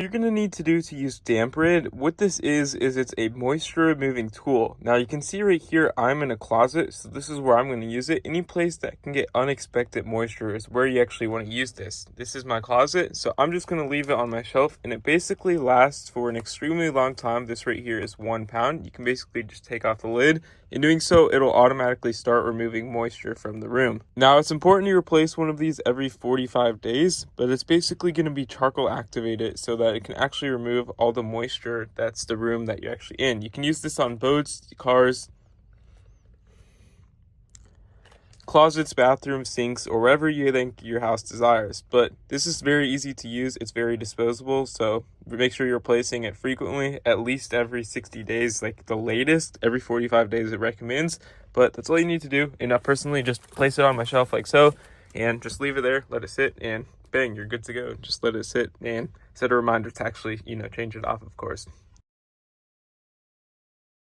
You're going to need to do to use DampRid, what this is it's a moisture removing tool. Now you can see right here, I'm in a closet, so this is where I'm going to use it. Any place that can get unexpected moisture is where you actually want to use this. This is my closet, so I'm just going to leave it on my shelf, and it basically lasts for an extremely long time. This right here is 1 pound. You can basically just take off the lid. In doing so, it'll automatically start removing moisture from the room. Now, it's important to replace one of these every 45 days, but it's basically going to be charcoal activated so that it can actually remove all the moisture that's the room that you're actually in. You can use this on boats, cars, closets, bathrooms, sinks, or wherever you think your house desires. But this is very easy to use. It's very disposable, so make sure you're replacing it frequently, at least every 60 days, like the latest every 45 days it recommends. But that's all you need to do. And I personally just place it on my shelf like so, and just leave it there, let it sit, and bang, you're good to go. Just let it sit and set a reminder to actually, change it off, of course.